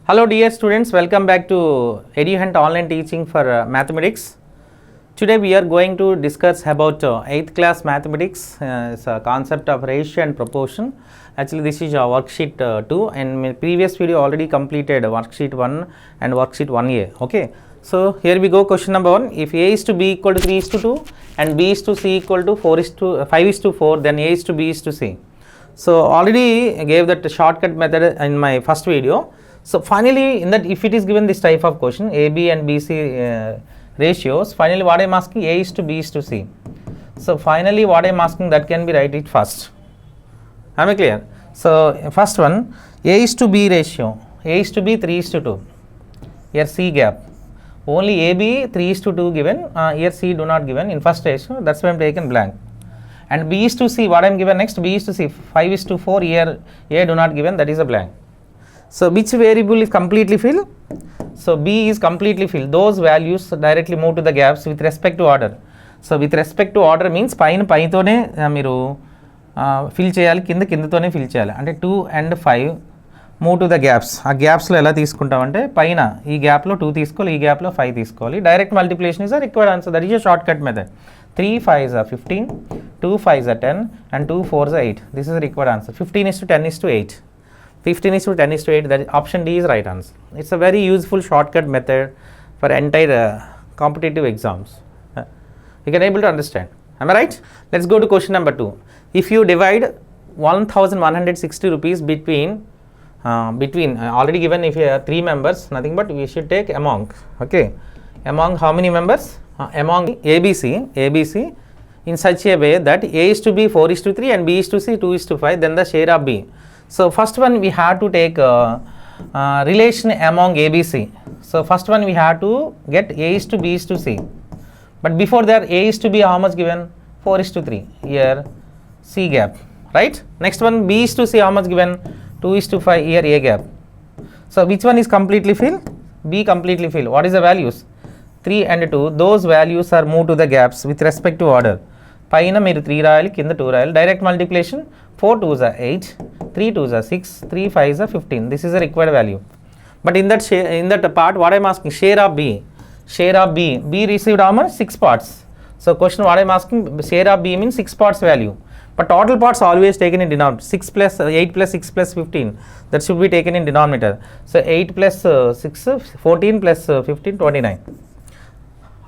Hello dear students, welcome back to EduHunt online teaching for mathematics. Today we are going to discuss about 8th class mathematics. It's a concept of ratio and proportion. Actually this is worksheet 2 and my previous video already completed worksheet 1 and worksheet 1a. Okay, so here we go. Question number 1. If a is to b equal to 3 is to 2 and b is to c equal to 5 is to 4, then a is to b is to c. So already I gave that shortcut method in my first video. So finally, in that if it is given this type of question, A, B and B, C ratios, finally what I am asking, A is to B is to C. So finally what I am asking, that can be write it first. Am I clear? So first one, A is to B ratio, A is to B 3 is to 2. Here C gap. Only AB 3 is to 2 given, here C do not given in first ratio, that's why I am taken blank. And B is to C, what I am given next, B is to C, 5 is to 4, here A do not given, that is a blank. So which variable is completely filled? So B is completely filled. Those values directly move to the gaps with respect to order. So with respect to order means పైతోనే మీరు fill చేయాలి, కిందతోనే fill చేయాలి. అంటే 2 and 5 move to the gaps. ఆ గ్యాప్స్లో ఎలా తీసుకుంటామంటే పైన ఈ గ్యాప్లో 2 తీసుకోవాలి, ఈ గ్యాప్లో 5 తీసుకోవాలి. Direct multiplication is a required answer. That is a short cut method. 3 5s are 15, 2 5s are 10 and 2 4s are 8. This is a required answer. 15 is to 10 is to 8. 15 is to 10 is to 8, that option D is right answer. It's a very useful shortcut method for entire competitive exams. You can able to understand. Am I right? Let's go to question number 2. If you divide 1160 rupees between already given, if you have 3 members, nothing but we should take among. Okay, among how many members? Among ABC in such a way that A is to B 4 is to 3 and B is to C 2 is to 5, then the share of B. So first one we have to take relation among ABC. So first one we have to get A is to B is to C. But before that A is to B how much given? 4 is to 3. Here C gap. Right? Next one B is to C how much given? 2 is to 5. Here A gap. So which one is completely filled? B completely filled. What is the values? 3 and 2. Those values are moved to the gaps with respect to order. పైన మీరు 3 రాయాలి, కింద 2 రాయాలి. Direct multiplication 4 2s are 8, 3 2s are 6, 3 5s are 15. This is a required value. But in that part what I am asking, share of B. Share of B. B received how much? 6 parts. So question what I am asking, share of B means 6 parts value. But total parts always taken in denominator. 6 plus 8 plus 6 plus 15. That should be taken in denominator. So 8 plus 6, 14 plus 15, 29.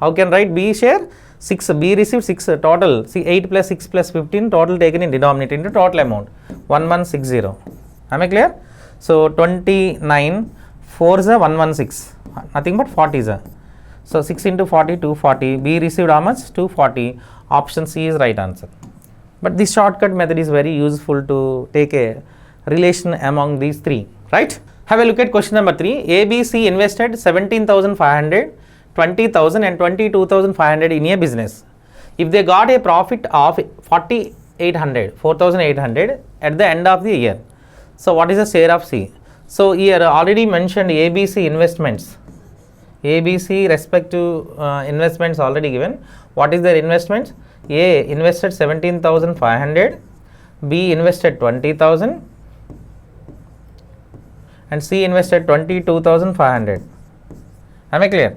How can write B share? 6, B received 6 total. See 8 plus 6 plus 15 total taken in denominator into total amount 1160. Am I clear? So 29 4s are 116, nothing but 40s are. So 6 into 40 240. B received how much? 240. Option C is right answer. But this shortcut method is very useful to take a relation among these 3. Right? Have a look at question number 3. ABC invested 17,500, 20,000 and 22,500 in a business. If they got a profit of 4,800 at the end of the year, so what is the share of C? So here already mentioned ABC investments. ABC respect to investments already given. What is their investments? A invested 17,500, B invested 20,000 and C invested 22,500. Am I clear?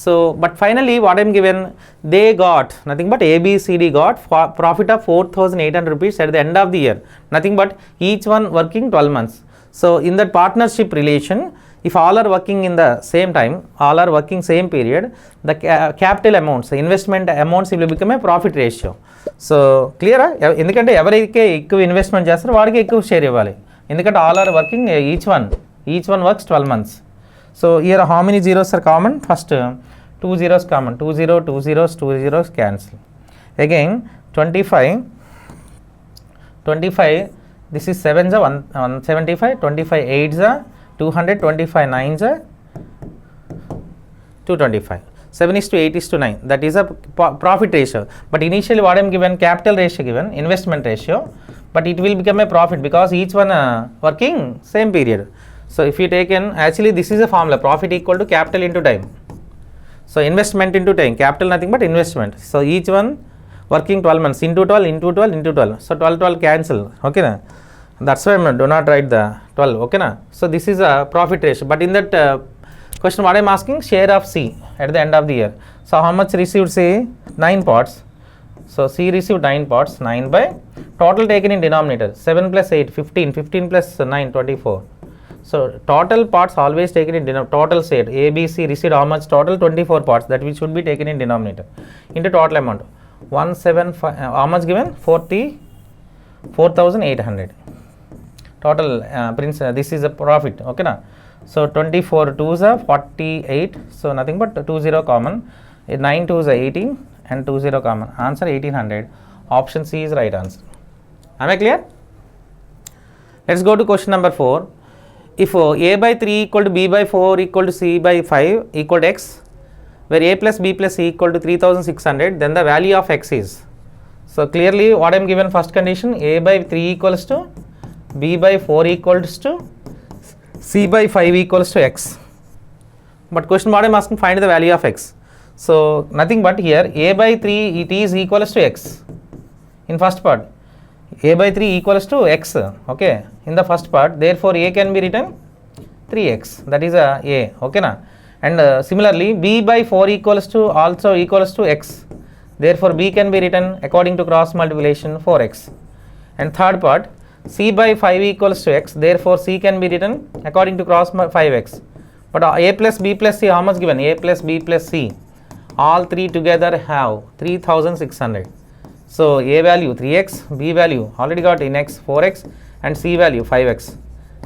So but finally what I am given, they got nothing but ABCD got profit of 4,800 rupees at the end of the year, nothing but each one working 12 months. So in that partnership relation, if all are working in the same time, all are working same period, the capital amounts, investment amounts will become a profit ratio. So clear? ఎందుకంటే ఎవరైతే ఎక్కువ investment చేస్తారో వాడికి ఎక్కువ share ఇవ్వాలి. ఎందుకంటే all are working, each one works 12 months. So here how many zeros are common? First 2 zeros common, 2 zeros cancel. Again 25, this is 7s are 175, 25 8s are 200, 25 9s are 225. 7:8:9, that is a profit ratio. But initially what I am given, capital ratio given, investment ratio, but it will become a profit because each one working same period. So if you take in, actually this is a formula, profit equal to capital into time. So investment into time, capital nothing but investment. So each one working 12 months, into 12, into 12, into 12. So 12 cancel, okay na? That's why I do not write the 12, okay na? So this is a profit ratio, but in that question what I am asking, share of C at the end of the year. So how much received, say 9 pots. So C received 9 pots, 9 by total taken in denominator, 7 plus 8, 15, 15 plus 9, 24. So total pots always taken in denominator, total set, A, B, C received how much, total 24 pots, that which should be taken in denominator, into total amount, 175, how much given, 44,800. Total this is a profit, okay na? So 24 2s are 48, so nothing but 20 common, 9 2s are 18 and 20 common, answer 1800. Option C is right answer. Am I clear? Let's go to question number 4. If A by 3 equal to B by 4 equal to C by 5 equal to X, where A plus B plus C equal to 3600, then the value of X is. So clearly what I am given first condition, A by 3 equals to B by 4 equals to C by 5 equals to X. But question what I am asking, find the value of X. So nothing but here A by 3 it is equals to X in first part. A by 3 equals to X, okay, in the first part, therefore A can be written 3X, that is A, okay na? And similarly B by 4 equals to also equals to X, therefore B can be written according to cross multiplication 4X. And third part, C by 5 equals to X, therefore C can be written according to cross 5X. But A plus B plus C, how much given? A plus B plus C, all three together have 3600. So A value 3x, B value already got in X 4x and C value 5x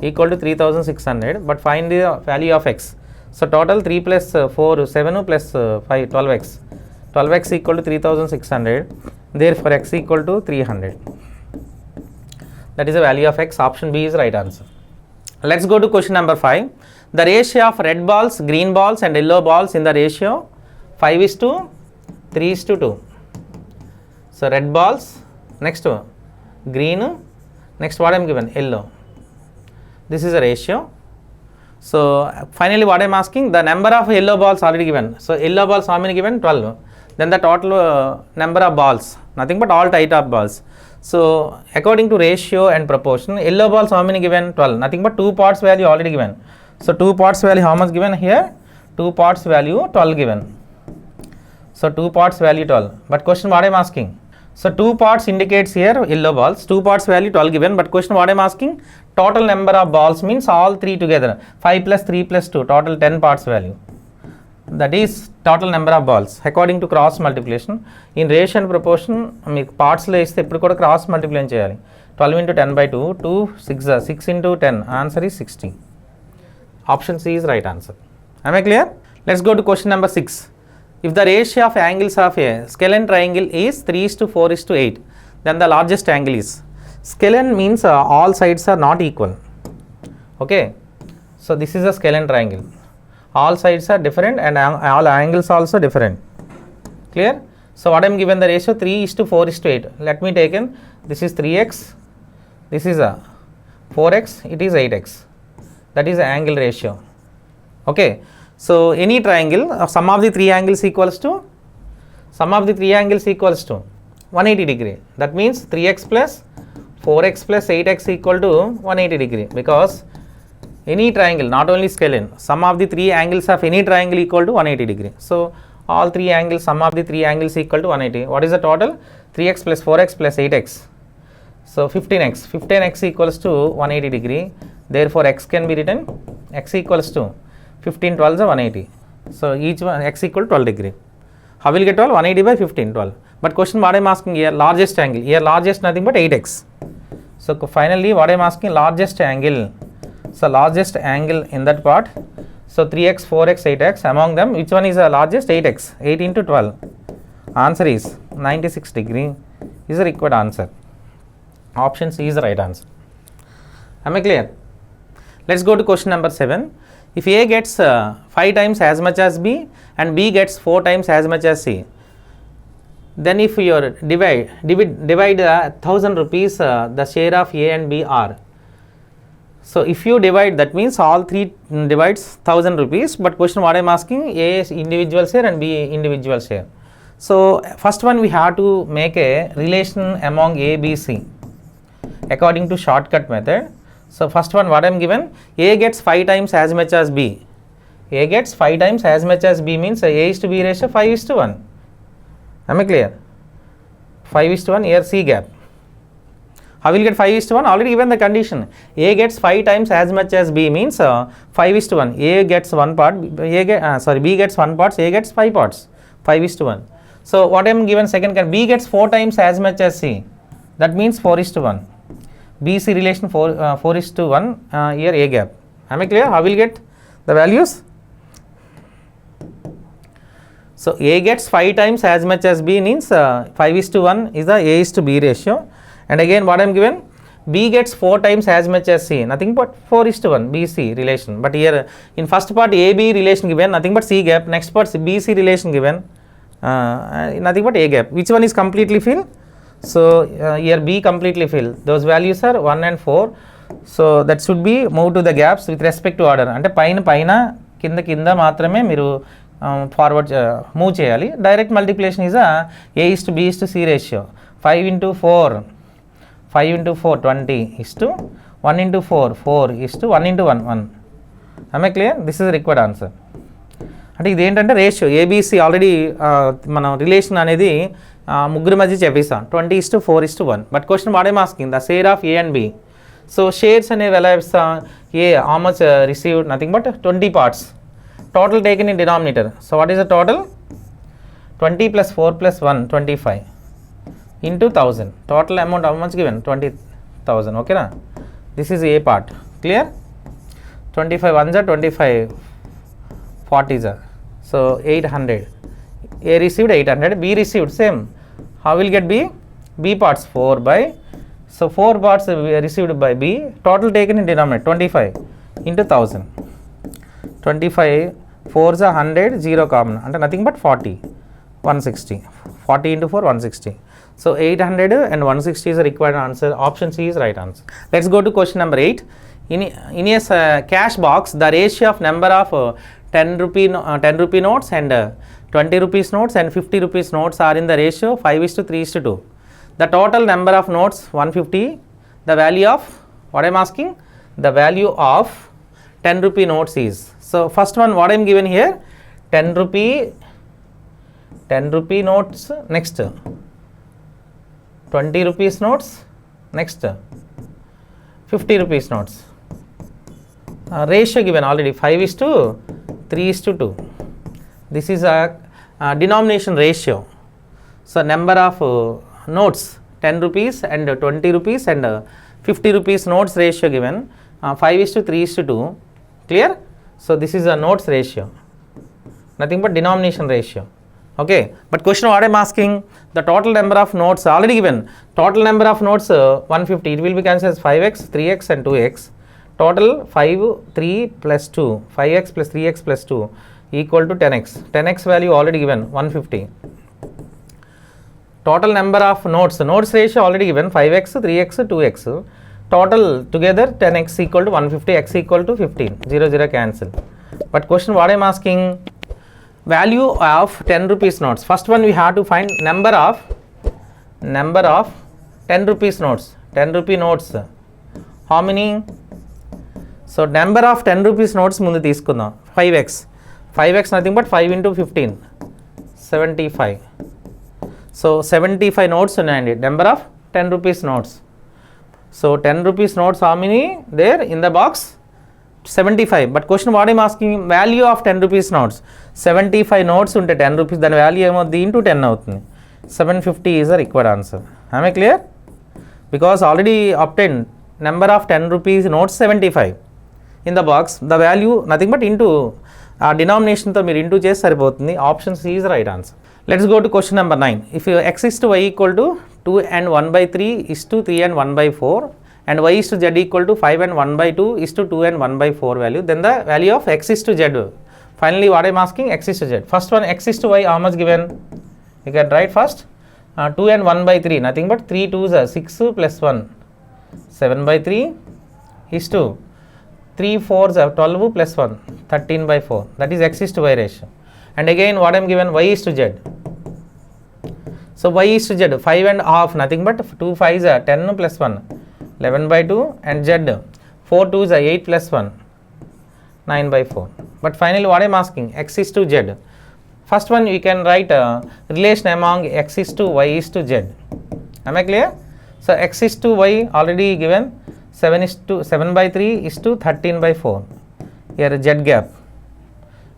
equal to 3600, but find the value of X. So total 3 plus 4 7 plus 5 12x, 12x equal to 3600, therefore X equal to 300. That is the value of X. Option B is right answer. Let's go to question number 5. The ratio of red balls, green balls and yellow balls in the ratio 5:3:2. So red balls, next one green, next what I am given, yellow. This is a ratio. So finally what I am asking, the number of yellow balls already given. So yellow balls how many given? 12. Then the total number of balls, nothing but all type of balls. So according to ratio and proportion, yellow balls how many given? 12, nothing but 2 parts value already given. So 2 parts value how much given here? 2 parts value 12 given. So 2 parts value 12. But question what I am asking? So 2 parts indicates here yellow balls, 2 parts value 12 given, but question what I am asking? Total number of balls means all 3 together, 5 plus 3 plus 2, total 10 parts value. That is total number of balls according to cross multiplication. In ratio and proportion, parts lo iste ippudu kuda cross multiplication cheyali. 12 into 10 by 2, 2 6 into 10, answer is 60. Option C is right answer. Am I clear? Let's go to question number 6. If the ratio of angles of a scalene triangle is 3:4:8, then the largest angle is. Scalene means all sides are not equal. Okay, so this is a scalene triangle. All sides are different and all angles also different. Clear? So what I am given the ratio 3:4:8. Let me take in, this is 3x, this is a 4x, it is 8x. That is the angle ratio. Okay. So any triangle, sum of the 3 angles equals to 180 degree. That means 3x plus 4x plus 8x equal to 180 degree, because any triangle, not only scalene, sum of the 3 angles of any triangle equal to 180 degree. So all 3 angles, sum of the 3 angles equal to 180. What is the total? 3x plus 4x plus 8x. So 15x. 15x equals to 180 degree. Therefore x can be written, x equals to 15 12 is 180. So each one x equal to 12 degree. How will you get 12? 180 by 15, 12. But question what I am asking here, largest angle. Here largest nothing but 8x. So finally what I am asking, largest angle. So largest angle in that part. So 3x, 4x, 8x, among them which one is the largest? 8x. 8 into 12. Answer is 96 degree is the required answer. Option C is the right answer. Am I clear? Let's go to question number 7. If A gets 5 times as much as B and B gets 4 times as much as C, then if you divide 1000 rupees, the share of A and B are. So if you divide, that means all three divides 1000 rupees, but question what I am asking, A is individual share and B individual share. So first one, we have to make a relation among A, B, C according to shortcut method. So first one, what I am given, A gets 5 times as much as B. A gets 5 times as much as B means A is to B ratio 5 is to 1. Am I clear? 5 is to 1, here C gap. How will get 5 is to 1? Already given the condition. A gets 5 times as much as B means 5 is to 1. A gets 1 part, B gets 1 part, A gets 5 parts. 5 is to 1. So what I am given second, B gets 4 times as much as C. That means 4 is to 1. BC relation 4 is to 1, here A gap. Am I clear? How will get the values? So A gets 5 times as much as B means 5 is to 1 is the A is to B ratio. And again what I am given, B gets 4 times as much as C, nothing but 4 is to 1 BC relation. But here in first part AB relation given, nothing but C gap. Next part BC relation given, nothing but A gap. Which one is completely filled? So here B completely filled. Those values are 1 and 4. So that should be moved to the gaps with respect to order. అంటే పైన కింద మాత్రమే మీరు forward move చేయాలి. Direct multiplication is A is to B is to C ratio. 5 into 4 20 is to 1 into 4 is to 1 into 1. Am I clear? This is the required answer. అంటే ఇది ఏంటంటే ratio ABC already మనం relation అనేది ముగ్గురు మధ్య చెప్పేసాం 20 is to 4 is to 1. But question what I'm asking the share of A and B. So shares అనేవి ఎలా ఇస్తాం, A how much received, nothing but 20 parts. Total taken in denominator. So what is the total? 20 plus 4 plus 1, 25 into 1000. Total amount how much given? 20,000. Okay na? This is A part. Clear? 25 ones are 25 40s are. So 800. A received 800. B received same. How will get B? B parts 4 by. So 4 parts received by B. Total taken in denominator 25 into 1000. 25 4s are 100, 0 common, and nothing but 40, 160. 40 into 4, 160. So 800 and 160 is the required answer. Option C is right answer. Let's go to question number 8. In a cash box, the ratio of number of 10 rupee notes and 20 rupees notes and 50 rupees notes are in the ratio 5 is to 3 is to 2. The total number of notes 150. The value of, what I am asking, the value of 10 rupee notes is. So first one what I am given here, 10 rupee notes, next 20 rupees notes, next 50 rupees notes. Ratio given already 5 is to 3 is to 2. This is a denomination ratio. So number of notes 10 rupees and 20 rupees and 50 rupees notes ratio given 5 is to 3 is to 2. Clear? So this is a notes ratio, nothing but denomination ratio. Okay, but question what I am asking, the total number of notes already given. Total number of notes 150. It will be cancelled as 5x, 3x and 2x. Total 5, 3 plus 2, 5x plus 3x plus 2 equal to 10x. 10x value already given 150. Total number of notes ratio already given 5x, 3x, 2x. Total together 10x equal to 150, x equal to 15, 0 cancel. But question what I am asking, value of 10 rupees notes. First one we have to find number of 10 rupees notes. 10 rupee notes how many? So number of 10 rupees notes mundu teesukundam. 5x nothing but 5 into 15, 75. So 75 notes unnayandi, number of 10 rupees notes. So 10 rupees notes how many there in the box? 75. But question what I am asking, value of 10 rupees notes. 75 notes unte 10 rupees, then value ఏమవుతుంది into 10 అవుతుంది. 750 is the required answer. Am I clear? Because already obtained number of 10 rupees notes 75 in the box, the value nothing but into denomination తో మీరు into చేసి సరిపోతుంది. Option C is the right answer. Let's go to question number 9. If x is to y equal to 2 and 1 by 3 is to 3 and 1 by 4 and y is to z equal to 5 and 1 by 2 is to 2 and 1 by 4 value, then the value of x is to z. Finally, what I am asking, x is to z. First one, x is to y, how much given? You can write first 2 and 1 by 3, nothing but 3 2s are 6 plus 1, 7 by 3 is to 3 4s are 12 plus 1, 13 by 4. That is x is to y ratio. And again, what I am given, y is to z. So y is to z, 5 and half, nothing but 2 5s are 10 plus 1, 11 by 2, and z 4 2s are 8 plus 1, 9 by 4. But finally, what I am asking, x is to z. First one, you can write a relation among x is to y is to z. Am I clear? So x is to y already given, 7 by 3 is to 13 by 4. Here z gap.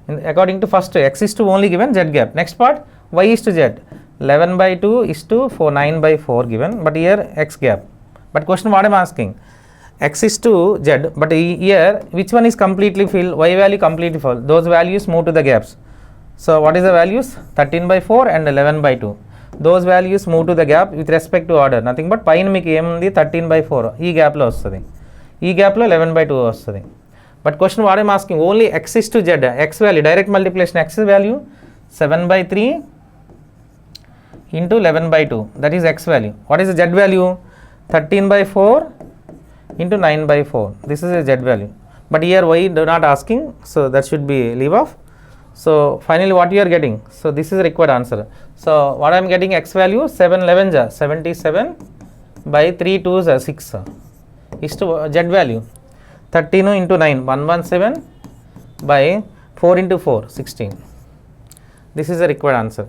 According to first, x is to only given, z gap. Next part, y is to z. 11 by 2 is to 9 by 4 given, but here x gap. But question what I am asking, x is to z, but here which one is completely filled? Y value completely filled. Those values move to the gaps. So what is the values? 13 by 4 and 11 by 2. Those values move to the gap with respect to order. Nothing but పైన మీకు ఏముంది 13 by 4 ఈ గ్యాప్లో వస్తుంది, ఈ గ్యాప్లో 11 by 2 వస్తుంది. But question what I'm asking, only x is to z, x value direct multiplication, x value 7 by 3 into 11 by 2, that is x value. What is the z value? 13 by 4 into 9 by 4, this is a z value. But here y do not asking, so that should be leave off. So finally what you are getting, so this is the required answer. So what I am getting, x value 7 11s are 77 by 3 2s are 6 is to z value 13 into 9 117 by 4 into 4 16. This is the required answer.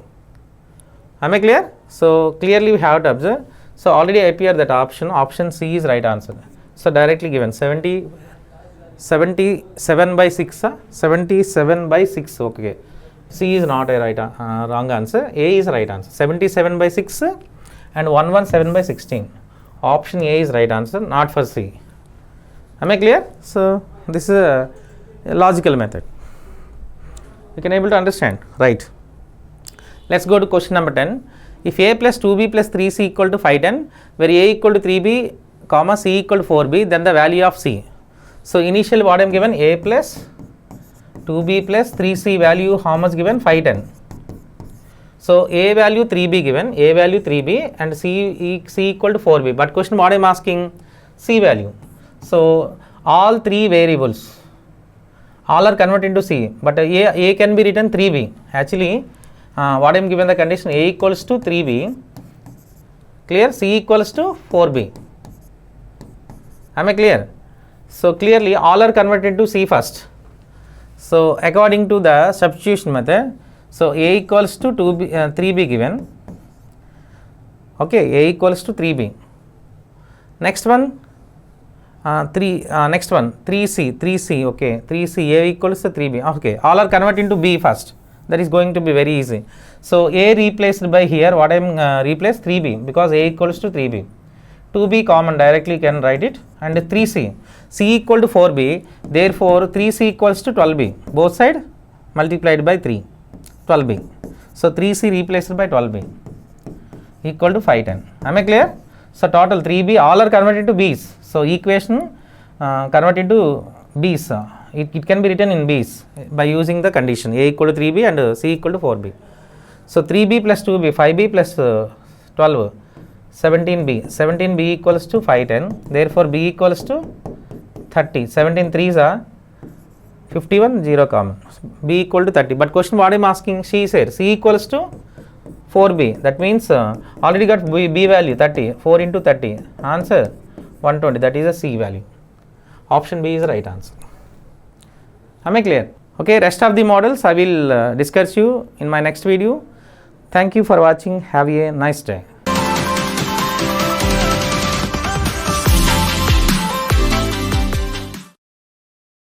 Am I clear? So clearly we have to observe. So already appear that option C is right answer. So directly given 77 by 6, 77 by 6, okay. C is not a right wrong answer, A is right answer. 77 by 6 and 117 by 16. Option A is right answer, not for C. Am I clear? So this is a logical method. You can able to understand, right? Let's go to question number 10. If A plus 2B plus 3C equal to 510, where A equal to 3B, comma C equal to 4B, then the value of C. So initially what I am given, A plus 2B plus 3C value how much given? 510. So A value 3B given, A value 3B and C equal to 4B. But question what I am asking, C value. So all three variables, all are converted into C, but A can be written 3B. Actually what I am given the condition, A equals to 3B, clear, C equals to 4B. Am I clear? So clearly all are converted to C first. So according to the substitution method, so A equals to 3B given, okay, A equals to 3B. Next one, next one 3C, okay, 3C, A equals to 3B, okay, all are converted into B first. That is going to be very easy. So A replaced by here, what I am replace 3B, because A equals to 3B. 2B common, directly can write it, and 3C. C equal to 4B, therefore 3C equals to 12B. Both side multiplied by 3, 12B. So 3C replaced by 12B equal to 510. Am I clear? So total 3B, all are converted to B's. So equation converted to B's. It can be written in B's by using the condition A equal to 3B and C equal to 4B. So 3B plus 2B, 5B plus 12, 17B. 17B equals to 510. Therefore B equals to 30. 17 3s are 51, 0 common. B equal to 30. But question what I am asking, she said C equals to 4B. That means already got B value 30. 4 into 30. Answer 120. That is a C value. Option B is the right answer. Am I clear? Okay, rest of the models I will discuss you in my next video. Thank you for watching. Have a nice day.